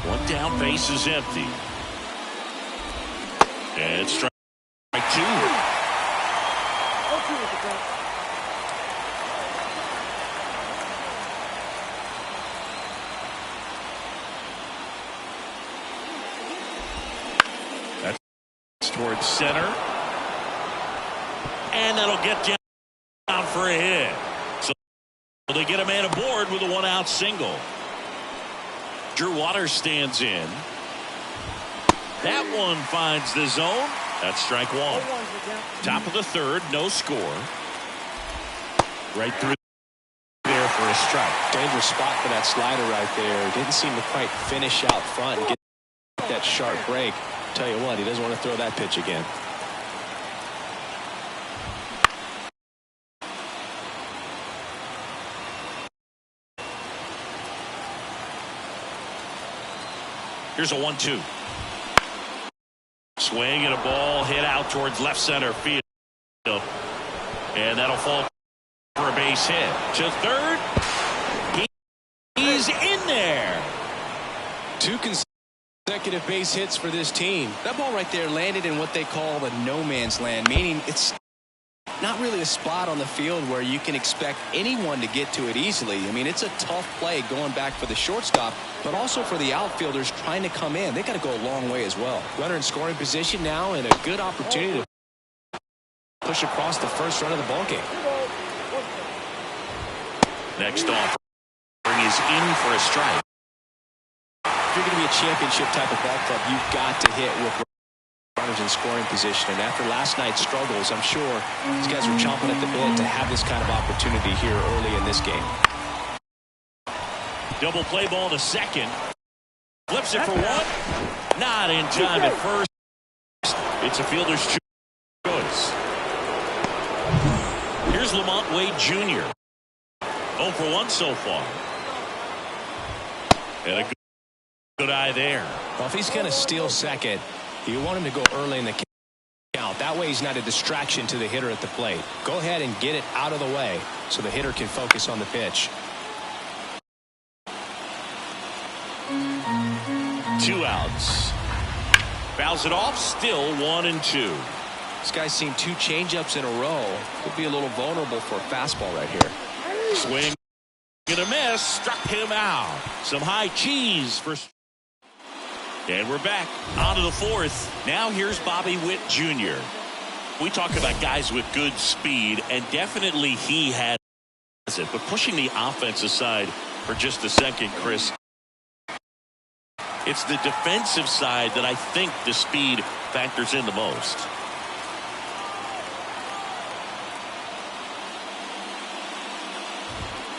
One down, base is empty. And strike two. Towards center, and that'll get down for a hit. So they get a man aboard with a one-out single. Drew Waters stands in. That one finds the zone. That's strike one. Top of the third, no score. Right through there for a strike. Dangerous spot for that slider right there. Didn't seem to quite finish out front and get that sharp break. Tell you what, he doesn't want to throw that pitch again. Here's a 1-2. Swing and a ball hit out towards left center field. And that'll fall for a base hit. To third. He's in there. Two consecutive base hits for this team. That ball right there landed in what they call the no man's land, meaning it's not really a spot on the field where you can expect anyone to get to it easily. I mean, it's a tough play going back for the shortstop, but also for the outfielders trying to come in. They got to go a long way as well. Runner in scoring position now, and a good opportunity to push across the first run of the ball game. Next offering is in for a strike. If you're going to be a championship type of ball club, you've got to hit with runners in scoring position. And after last night's struggles, I'm sure these guys are chomping at the bit to have this kind of opportunity here early in this game. Double play ball to second. Flips it for one. Not in time at first. It's a fielder's choice. Here's Lamont Wade Jr. 0 for 1 so far. And a good eye there. Well, if he's going to steal second, you want him to go early in the count. That way he's not a distraction to the hitter at the plate. Go ahead and get it out of the way so the hitter can focus on the pitch. 2 outs. Fouls it off, still 1-2. This guy's seen 2 changeups in a row. Could be a little vulnerable for a fastball right here. Swing and a miss. Struck him out. Some high cheese for... And we're back onto the fourth. Now here's Bobby Witt Jr. We talk about guys with good speed, and definitely he has it. But pushing the offense aside for just a second, Chris, It's the defensive side that I think the speed factors in the most.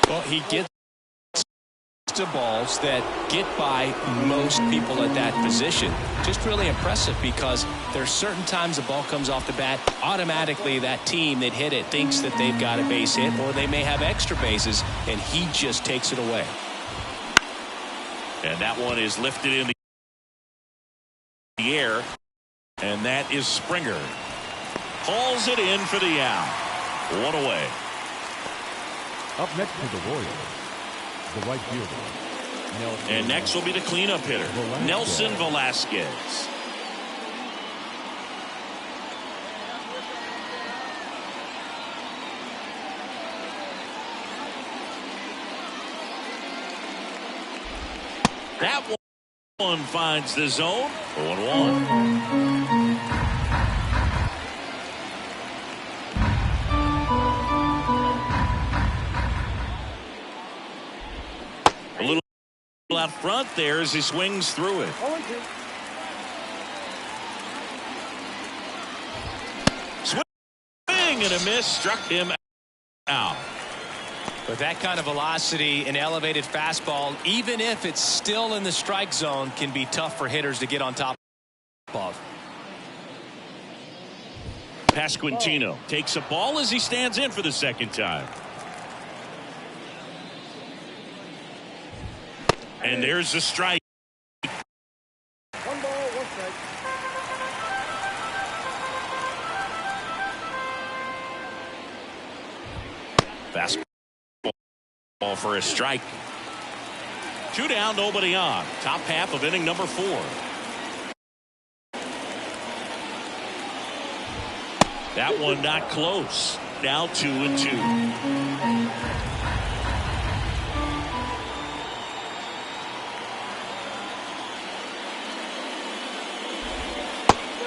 Well, he gets to balls that get by most people at that position. Just really impressive because there's certain times the ball comes off the bat, automatically that team that hit it thinks that they've got a base hit, or they may have extra bases, and he just takes it away. And that one is lifted in the air, and that is Springer. Hauls it in for the out. One away. Up next to the Royals, the right fielder. And next will be the cleanup hitter, Nelson Velasquez. That one finds the zone. 0-1. A little out front there as he swings through it. Swing and a miss, struck him out. With that kind of velocity, an elevated fastball, even if it's still in the strike zone, can be tough for hitters to get on top of. Pasquantino takes a ball as he stands in for the second time. And there's the strike. 1 ball, 1 strike. Fastball for a strike. 2 down, nobody on. Top half of inning number 4. That one not close. Now 2-2.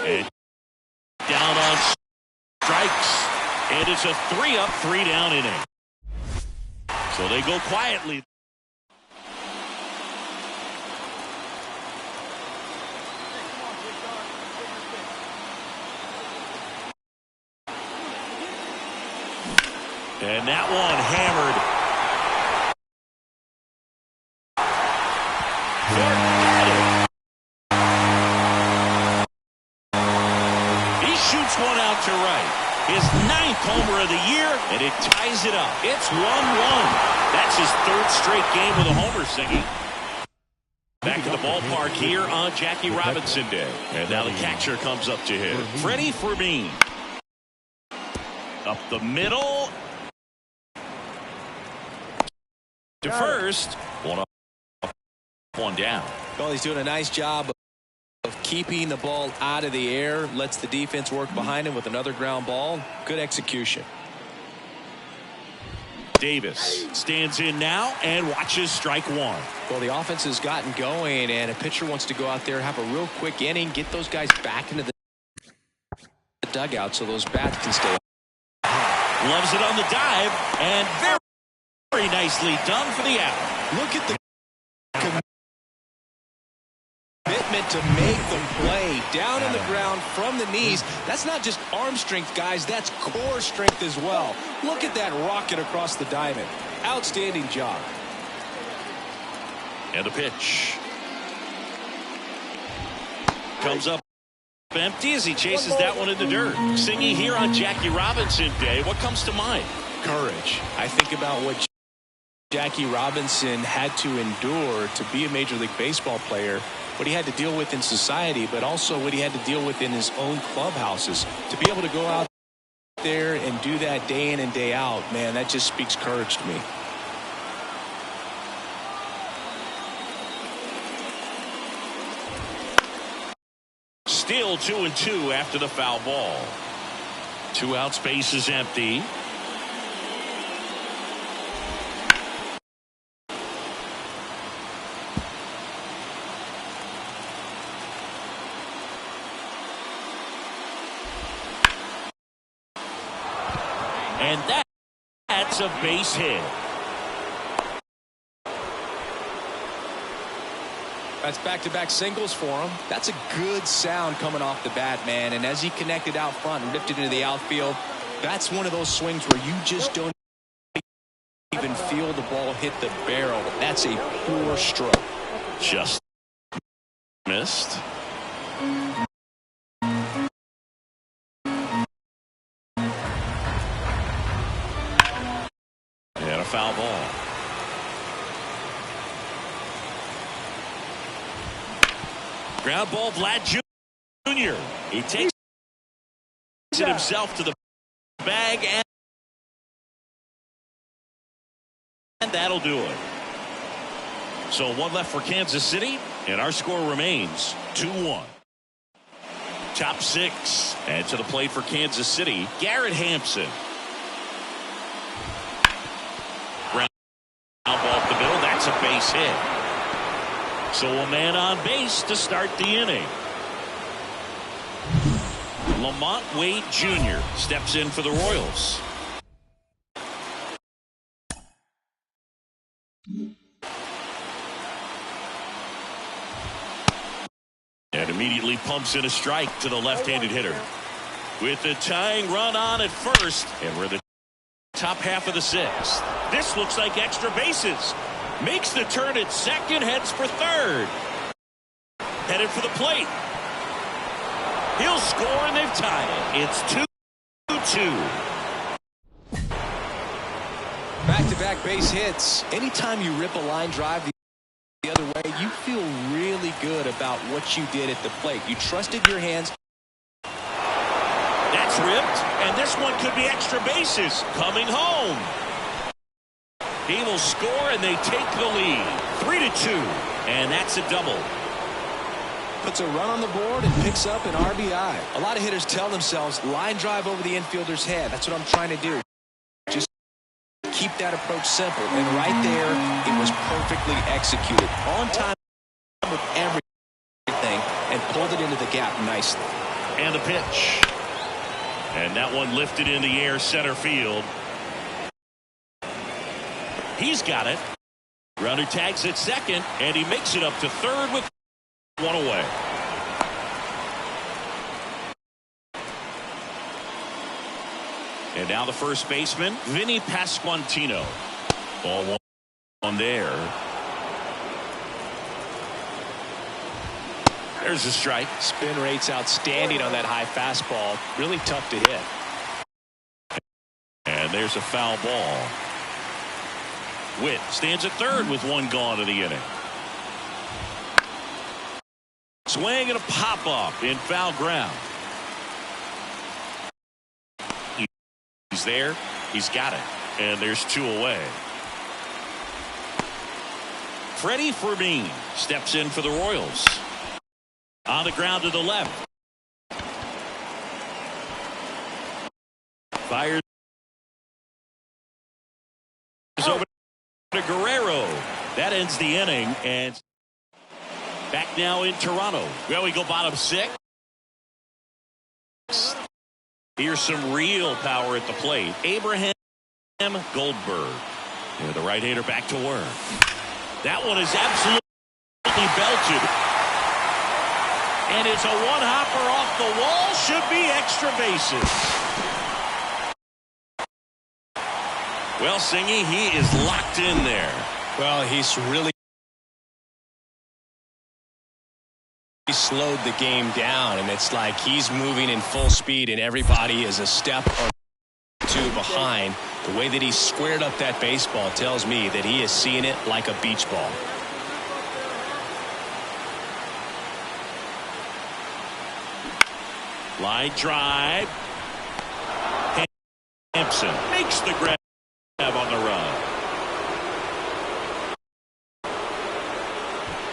And down on strikes. And it's a 3-up, 3-down inning. So they go quietly. And that one hammered. He shoots one out to right. His 9th homer of the year, and it ties it up. It's 1-1. That's his 3rd straight game with a homer singing. Back to the ballpark here on Jackie Robinson Day. And now the catcher comes up to hit. Freddie Fermin. Up the middle. To first. 1 up, 1 down. Well, he's doing a nice job of keeping the ball out of the air. Lets the defense work behind him with another ground ball. Good execution. Davis stands in now and watches strike 1. Well, the offense has gotten going, and a pitcher wants to go out there, have a real quick inning, get those guys back into the dugout so those bats can stay. Loves it on the dive, and very nicely done for the out. Look at the commitment to make the play down on the ground from the knees. That's not just arm strength, guys. That's core strength as well. Look at that rocket across the diamond. Outstanding job. And a pitch. Comes up empty as he chases that one in the dirt. Singy here on Jackie Robinson Day. What comes to mind? Courage. I think about what Jackie Robinson had to endure to be a Major League Baseball player, what he had to deal with in society, but also what he had to deal with in his own clubhouses. To be able to go out there and do that day in and day out, man, that just speaks courage to me. Still 2-2 after the foul ball. 2 outs, base is empty. And that's a base hit. That's back-to-back singles for him. That's a good sound coming off the bat, man. And as he connected out front and ripped it into the outfield, that's one of those swings where you just don't even feel the ball hit the barrel. That's a poor stroke. Just missed. And a foul ball. Ground ball, Vlad Jr. He takes it himself to the bag, and that'll do it. So one left for Kansas City, and our score remains 2-1. Top six, and to the plate for Kansas City, Garrett Hampson. Ground ball up the middle, that's a base hit. So a man on base to start the inning. Lamont Wade Jr. steps in for the Royals. And immediately pumps in a strike to the left-handed hitter. With the tying run on at first, and we're in the top half of the sixth. This looks like extra bases. Makes the turn at second, heads for third. Headed for the plate. He'll score, and they've tied it. It's 2-2. Back-to-back base hits. Anytime you rip a line drive the other way, you feel really good about what you did at the plate. You trusted your hands. That's ripped, and this one could be extra bases. Coming home. He will score, and they take the lead. 3-2, and that's a double. Puts a run on the board and picks up an RBI. A lot of hitters tell themselves, line drive over the infielder's head. That's what I'm trying to do. Just keep that approach simple. And right there, it was perfectly executed. On time with everything, and pulled it into the gap nicely. And the pitch. And that one lifted in the air, center field. He's got it. Runner tags at second, and he makes it up to third with one away. And now the first baseman, Vinny Pasquantino. Ball one there. There's a strike. Spin rate's outstanding on that high fastball. Really tough to hit. And there's a foul ball. Witt stands at third with one gone in the inning. Swing and a pop-up in foul ground. He's there. He's got it. And there's two away. Freddie Fermin steps in for the Royals. On the ground to the left. Fires over to Guerrero. That ends the inning, and back now in Toronto. Well, we go bottom six. Here's some real power at the plate. Abraham Goldberg. And the right-hander back to work. That one is absolutely belted. And it's a one-hopper off the wall. Should be extra bases. Well, Singy, he is locked in there. Well, he's really slowed the game down, and it's like he's moving in full speed, and everybody is a step or two behind. The way that he squared up that baseball tells me that he is seeing it like a beach ball. Line drive. Hampson makes the grab on the run.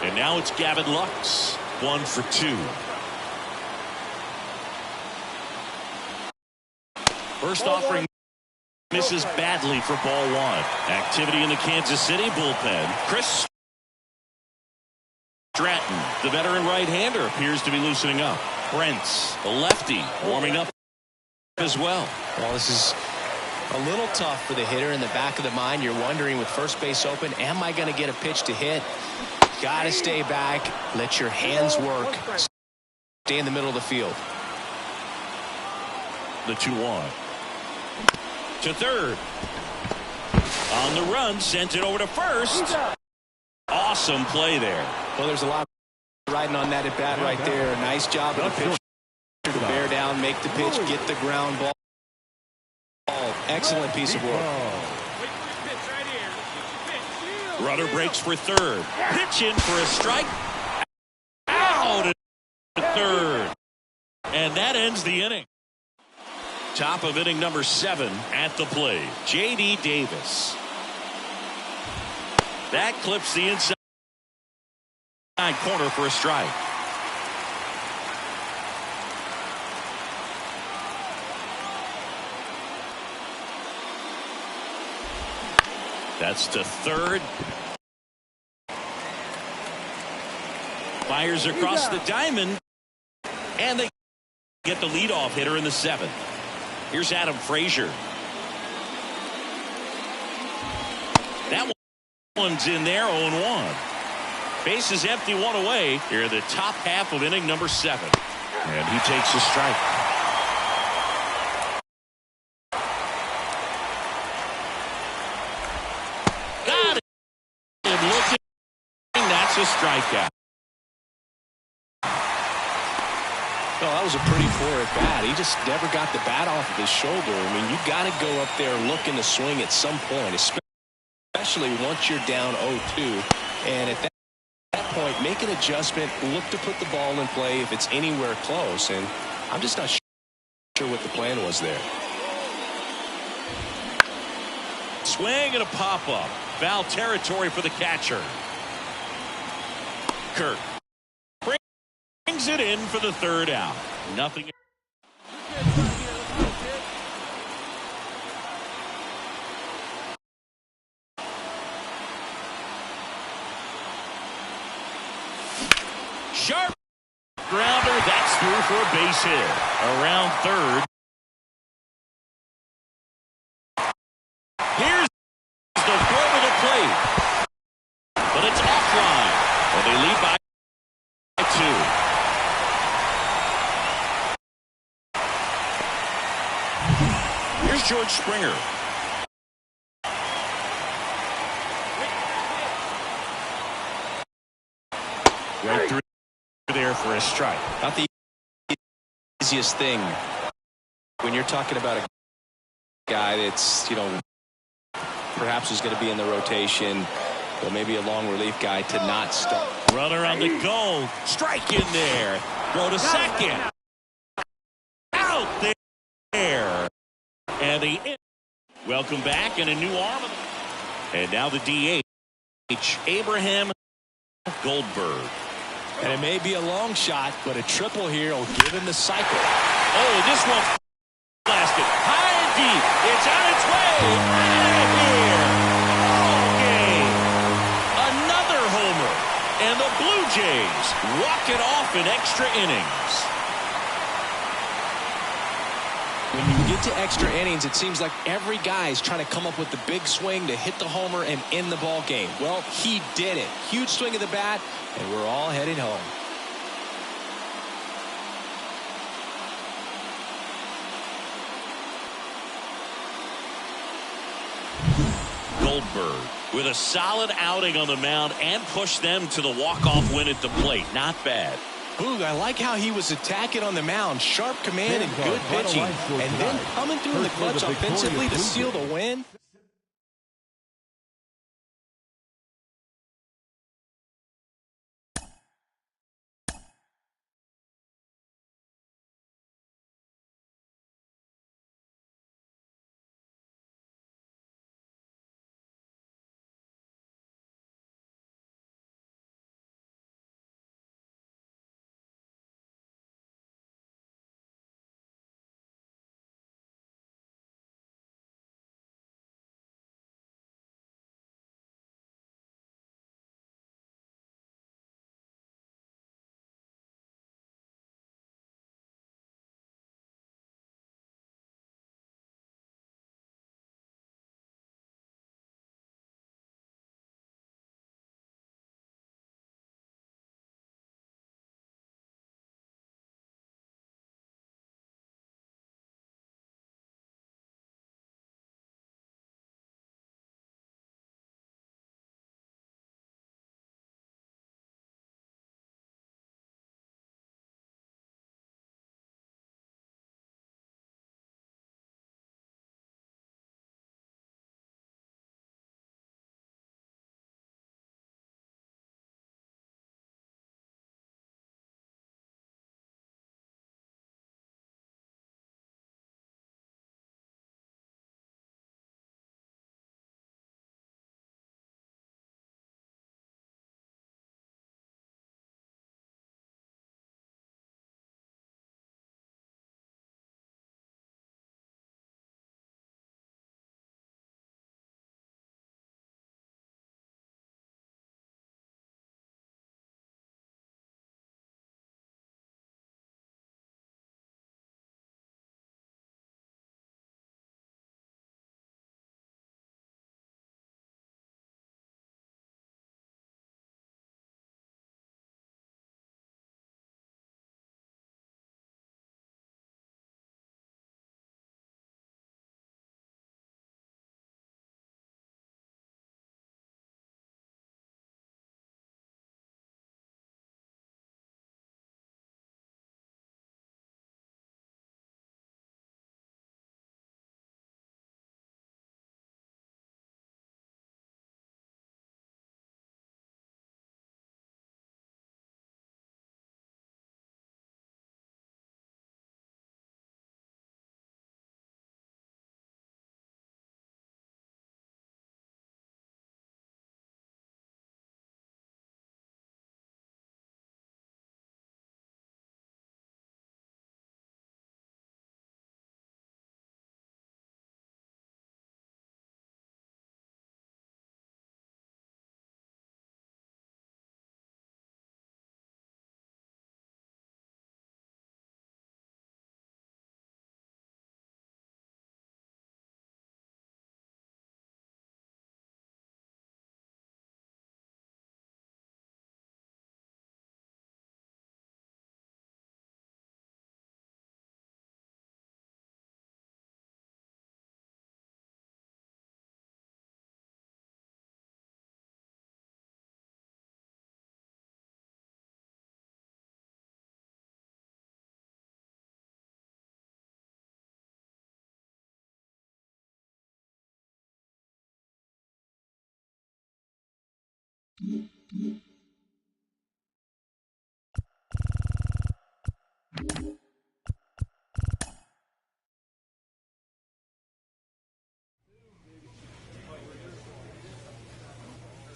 And now it's Gavin Lux. 1 for 2. First offering misses badly for ball one. Activity in the Kansas City bullpen. Chris Stratton, the veteran right-hander, appears to be loosening up. Brent's, the lefty, warming up as well. Well, this is a little tough for the hitter in the back of the mind. You're wondering, with first base open, am I going to get a pitch to hit? Got to stay back. Let your hands work. Stay in the middle of the field. The 2-1. To third. On the run, sent it over to first. Awesome play there. Well, there's a lot riding on that at bat right there. Nice job of the pitcher to bear down, make the pitch, get the ground ball. Excellent piece of work. Runner breaks for third. Pitch in for a strike. Out to third. And that ends the inning. Top of inning number 7 at the plate. J.D. Davis. That clips the inside corner for a strike. That's to third. Fires across the diamond. And they get the leadoff hitter in the 7th. Here's Adam Frazier. That one's in there, 0-1. Base is empty, 1 away. Here in the top half of inning number 7. And he takes a strike. Got him looking. That's a strikeout. Oh, that was a pretty poor at bat. He just never got the bat off of his shoulder. I mean, you got to go up there looking to swing at some point, especially once you're down 0-2. And at that point, make an adjustment, look to put the ball in play if it's anywhere close. And I'm just not sure what the plan was there. Swing and a pop-up. Foul territory for the catcher. Kirk brings it in for the 3rd out. Nothing. Sharp grounder. That's through for a base hit. Around third. Here's the throw to the plate. But it's offline. Well, they lead by 2. Here's George Springer. Right through there for a strike. Not the easiest thing when you're talking about a guy that's, perhaps is going to be in the rotation, or maybe a long relief guy to not stop. Runner on the go. Strike in there. Throw to second. Out there. And the welcome back and a new arm. And now the DH, Abraham Goldberg. And it may be a long shot, but a triple here will give him the cycle. Oh, this one's blasted. High and deep. It's on its way. Out of here. Ball game. Another homer. And the Blue Jays walk it off in extra innings. When you get to extra innings, it seems like every guy is trying to come up with the big swing to hit the homer and end the ball game. Well, he did it. Huge swing of the bat, and we're all heading home. Goldberg with a solid outing on the mound and pushed them to the walk-off win at the plate. Not bad. Boog, I like how he was attacking on the mound. Sharp command and good pitching. And then coming through in the clutch offensively to seal the win. 1.